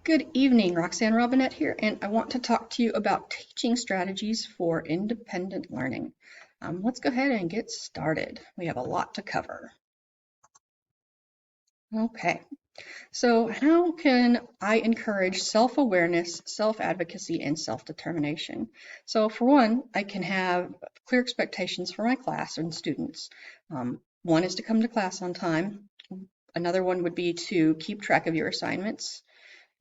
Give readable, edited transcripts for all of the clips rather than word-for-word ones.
Good evening, Roxanne Robinette here, and I want to talk to you about teaching strategies for independent learning. Let's go ahead and get started. We have a lot to cover. Okay, so how can I encourage self-awareness, self-advocacy, and self-determination? So for one, I can have clear expectations for my class and students. One is to come to class on time. Another one would be to keep track of your assignments.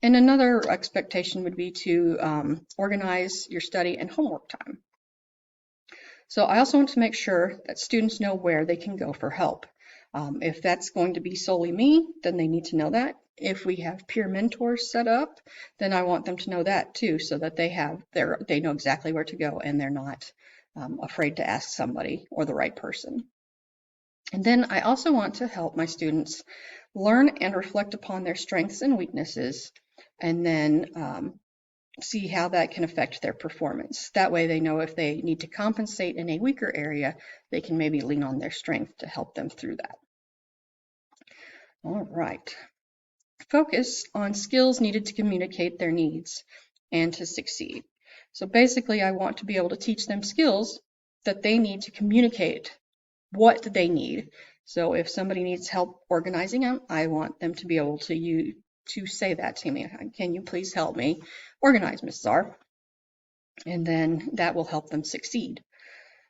And another expectation would be to organize your study and homework time. So I also want to make sure that students know where they can go for help. If that's going to be solely me, then they need to know that. If we have peer mentors set up, then I want them to know that too, so that they know exactly where to go and they're not afraid to ask somebody or the right person. And then I also want to help my students learn and reflect upon their strengths and weaknesses, and then see how that can affect their performance. That way they know if they need to compensate in a weaker area, they can maybe lean on their strength to help them through that. All right. Focus on skills needed to communicate their needs and to succeed. So basically, I want to be able to teach them skills that they need to communicate what they need. So if somebody needs help organizing them, I want them to be able to say that to me. Can you please help me organize, Mrs. R? And then that will help them succeed.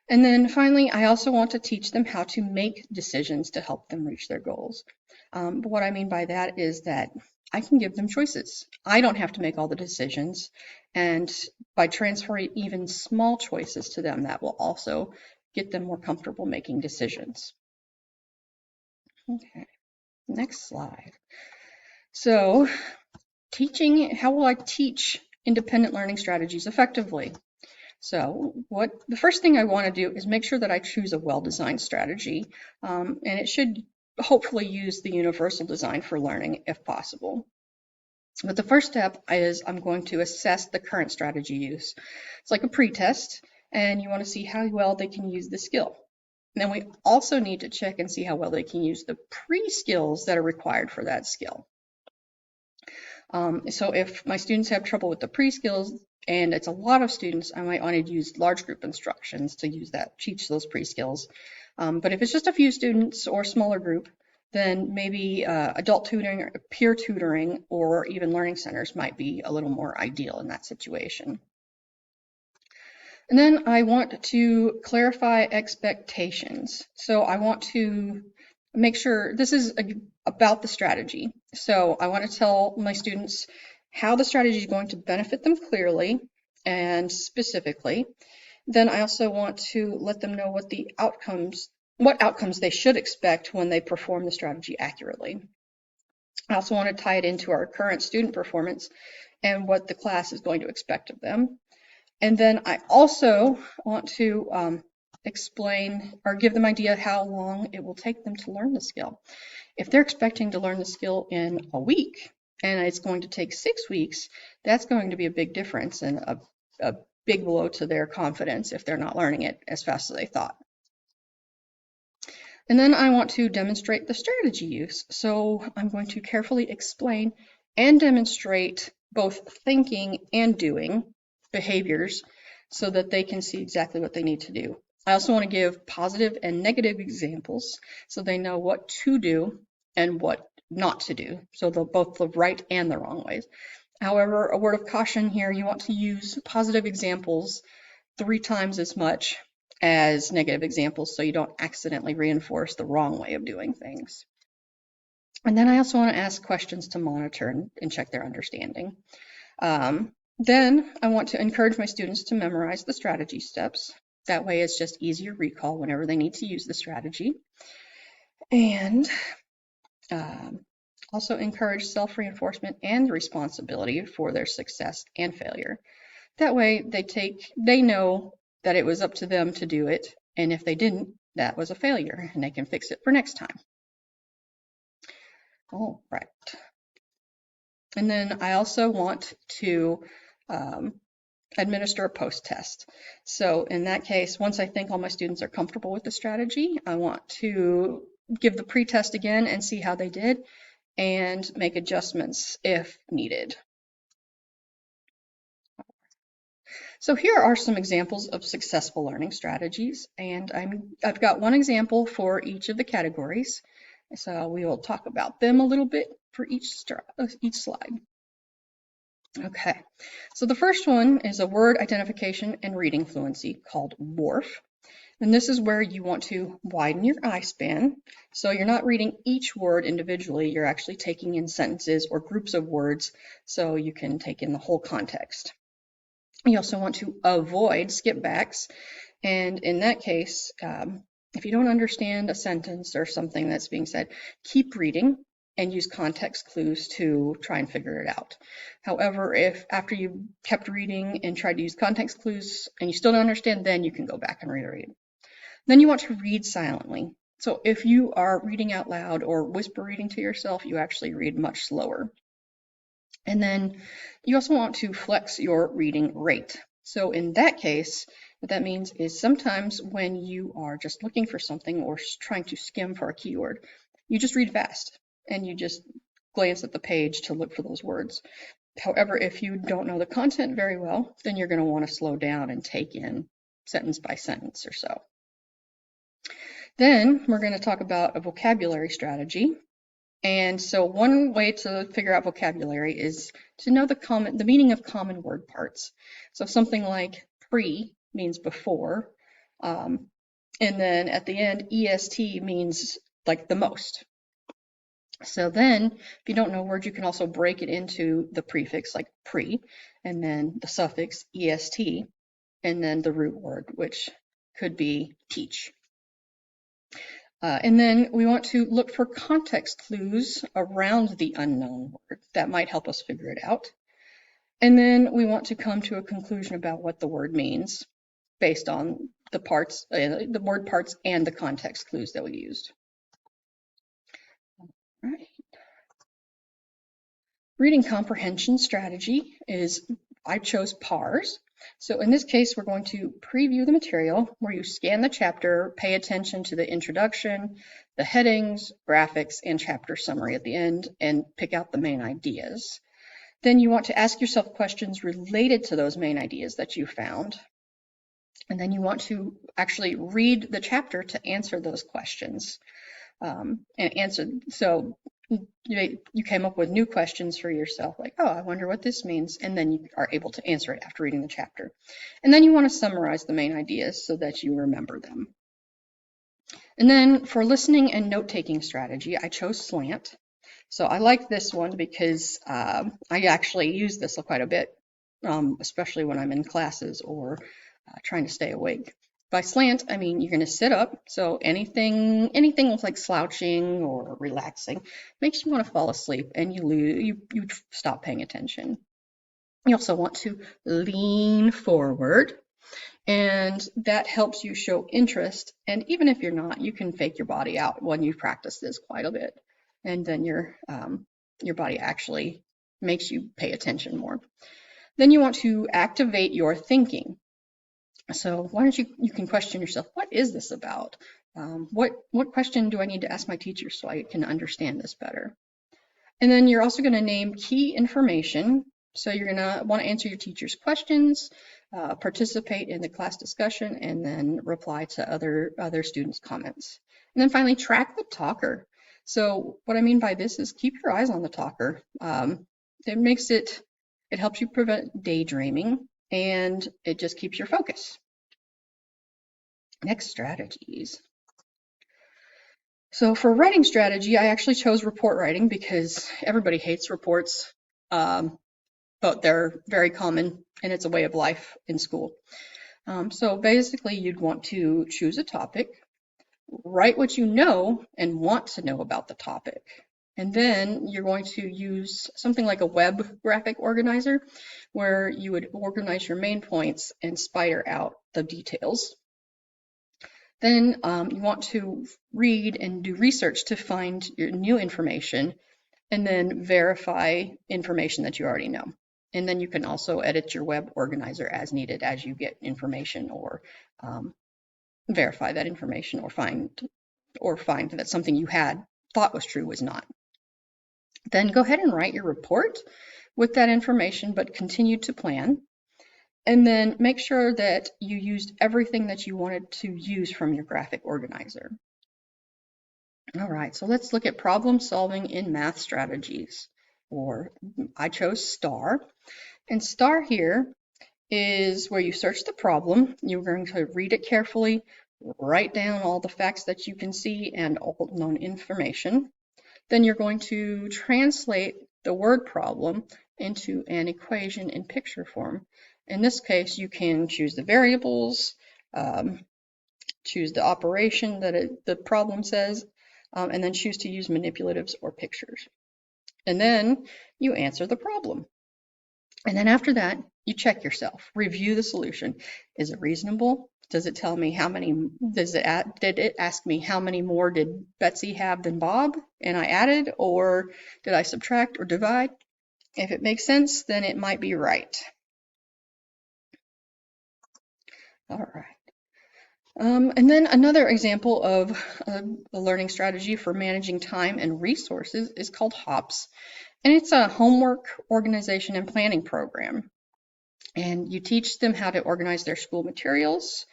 And then finally, I also want to teach them how to make decisions to help them reach their goals. But what I mean by that is that I can give them choices. I don't have to make all the decisions. And by transferring even small choices to them, that will also get them more comfortable making decisions. Okay, next slide. So how will I teach independent learning strategies effectively? So the first thing I want to do is make sure that I choose a well-designed strategy, and it should hopefully use the universal design for learning if possible. But the first step is I'm going to assess the current strategy use. It's like a pre-test, and you want to see how well they can use the skill. And then we also need to check and see how well they can use the pre-skills that are required for that skill. So if my students have trouble with the pre-skills, and it's a lot of students, I might want to use large group instructions to teach those pre-skills. But if it's just a few students or smaller group, then maybe adult tutoring, peer tutoring, or even learning centers might be a little more ideal in that situation. And then I want to clarify expectations. So I want to make sure this is about the strategy. So I want to tell my students how the strategy is going to benefit them clearly and specifically. Then I also want to let them know what outcomes they should expect when they perform the strategy accurately. I also want to tie it into our current student performance and what the class is going to expect of them. And then I also want to explain or give them an idea how long it will take them to learn the skill. If they're expecting to learn the skill in a week and it's going to take 6 weeks, that's going to be a big difference and a big blow to their confidence if they're not learning it as fast as they thought. And then I want to demonstrate the strategy use. So I'm going to carefully explain and demonstrate both thinking and doing behaviors so that they can see exactly what they need to do. I also want to give positive and negative examples so they know what to do and what not to do. So both the right and the wrong ways. However, a word of caution here, you want to use positive examples 3 times as much as negative examples so you don't accidentally reinforce the wrong way of doing things. And then I also want to ask questions to monitor and check their understanding. Then I want to encourage my students to memorize the strategy steps. That way it's just easier recall whenever they need to use the strategy. And also encourage self-reinforcement and responsibility for their success and failure. That way they know that it was up to them to do it, and if they didn't, that was a failure, and they can fix it for next time. All right. And then I also want to administer a post-test. So in that case, once I think all my students are comfortable with the strategy, I want to give the pre-test again and see how they did and make adjustments if needed. So here are some examples of successful learning strategies, and I've got one example for each of the categories. So we will talk about them a little bit for each slide. Okay, so the first one is a word identification and reading fluency called WARF. And this is where you want to widen your eye span. So you're not reading each word individually, you're actually taking in sentences or groups of words so you can take in the whole context. You also want to avoid skipbacks. And in that case, if you don't understand a sentence or something that's being said, keep reading and use context clues to try and figure it out. However, if after you kept reading and tried to use context clues and you still don't understand, then you can go back and reread. Then you want to read silently. So if you are reading out loud or whisper reading to yourself, you actually read much slower. And then you also want to flex your reading rate. So in that case, what that means is sometimes when you are just looking for something or trying to skim for a keyword, you just read fast and you just glance at the page to look for those words. However, if you don't know the content very well, then you're going to want to slow down and take in sentence by sentence or so. Then we're going to talk about a vocabulary strategy. And so one way to figure out vocabulary is to know the meaning of common word parts. So something like pre means before, and then at the end, est means like the most. So then, if you don't know words, you can also break it into the prefix like pre, and then the suffix est, and then the root word, which could be teach. And then we want to look for context clues around the unknown word. That might help us figure it out. And then we want to come to a conclusion about what the word means based on the parts, the word parts and the context clues that we used. All right. Reading comprehension strategy is, I chose PARS. So in this case, we're going to preview the material where you scan the chapter, pay attention to the introduction, the headings, graphics, and chapter summary at the end, and pick out the main ideas. Then you want to ask yourself questions related to those main ideas that you found. And then you want to actually read the chapter to answer those questions. So you came up with new questions for yourself, like, oh, I wonder what this means, and then you are able to answer it after reading the chapter. And then you want to summarize the main ideas so that you remember them. And then for listening and note-taking strategy, I chose SLANT. So I like this one because I actually use this quite a bit, especially when I'm in classes or trying to stay awake. By slant, I mean you're going to sit up, so anything like slouching or relaxing makes you want to fall asleep, and you stop paying attention. You also want to lean forward, and that helps you show interest. And even if you're not, you can fake your body out when you practice this quite a bit, and then your body actually makes you pay attention more. Then you want to activate your thinking. So why don't you can question yourself, what is this about? What question do I need to ask my teacher so I can understand this better? And then you're also going to name key information. So you're going to want to answer your teacher's questions, participate in the class discussion, and then reply to other students' comments. And then finally, track the talker. So what I mean by this is keep your eyes on the talker. It helps you prevent daydreaming, and it just keeps your focus. Next, strategies. So for writing strategy, I actually chose report writing because everybody hates reports, but they're very common and it's a way of life in school. So basically you'd want to choose a topic, write what you know and want to know about the topic. And then you're going to use something like a web graphic organizer where you would organize your main points and spider out the details. Then you want to read and do research to find your new information and then verify information that you already know. And then you can also edit your web organizer as needed as you get information or verify that information or find that something you had thought was true was not. Then go ahead and write your report with that information, but continue to plan. And then make sure that you used everything that you wanted to use from your graphic organizer. All right, so let's look at problem solving in math strategies, or I chose STAR. And STAR here is where you search the problem. You're going to read it carefully, write down all the facts that you can see and all known information. Then you're going to translate the word problem into an equation in picture form. In this case, you can choose the variables, choose the operation that the problem says, and then choose to use manipulatives or pictures. And then you answer the problem. And then after that, you check yourself, review the solution. Is it reasonable? Does it tell me how many, did it ask me how many more did Betsy have than Bob and I added, or did I subtract or divide? If it makes sense, then it might be right. All right. And then another example of a learning strategy for managing time and resources is called HOPS. And it's a homework organization and planning program. And you teach them how to organize their school materials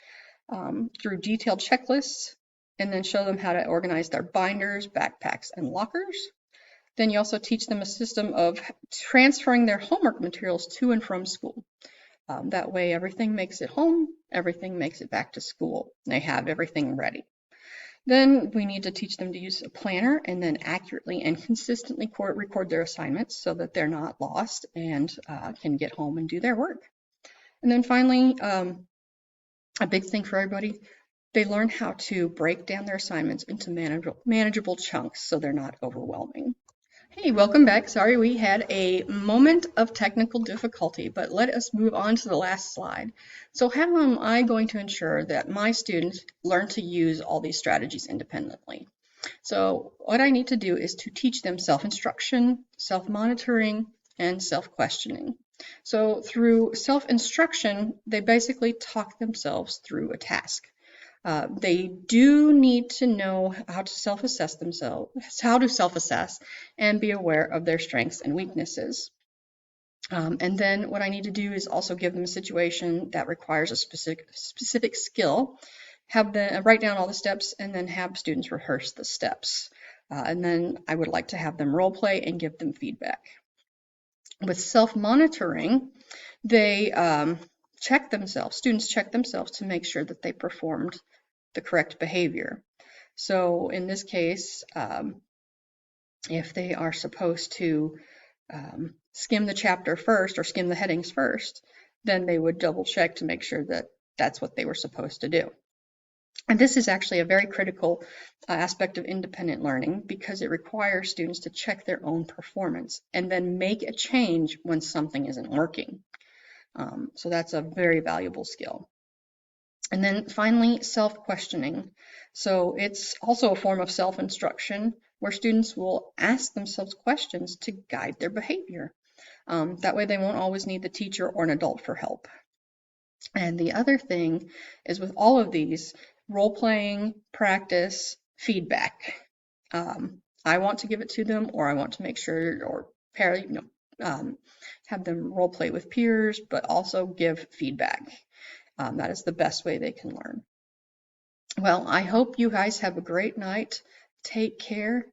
through detailed checklists, and then show them how to organize their binders, backpacks, and lockers. Then you also teach them a system of transferring their homework materials to and from school. That way everything makes it home, everything makes it back to school. They have everything ready. Then we need to teach them to use a planner and then accurately and consistently record their assignments so that they're not lost and can get home and do their work. And then finally, a big thing for everybody, they learn how to break down their assignments into manageable chunks so they're not overwhelming. Hey, welcome back. Sorry we had a moment of technical difficulty, but let us move on to the last slide. So how am I going to ensure that my students learn to use all these strategies independently? So what I need to do is to teach them self-instruction, self-monitoring, and self-questioning. So through self-instruction, they basically talk themselves through a task. They do need to know how to self-assess themselves, how to self-assess and be aware of their strengths and weaknesses. And then what I need to do is also give them a situation that requires a specific skill, have them write down all the steps, and then have students rehearse the steps. And then I would like to have them role play and give them feedback. With self-monitoring, they check themselves, students check themselves to make sure that they performed the correct behavior. So in this case, if they are supposed to skim the chapter first or skim the headings first, then they would double check to make sure that that's what they were supposed to do. And this is actually a very critical aspect of independent learning because it requires students to check their own performance and then make a change when something isn't working. So that's a very valuable skill. And then finally, self-questioning. So it's also a form of self-instruction where students will ask themselves questions to guide their behavior. That way they won't always need the teacher or an adult for help. And the other thing is with all of these, role-playing, practice, feedback. I want to give it to them, or I want to make sure, or have them role-play with peers, but also give feedback. That is the best way they can learn. Well, I hope you guys have a great night. Take care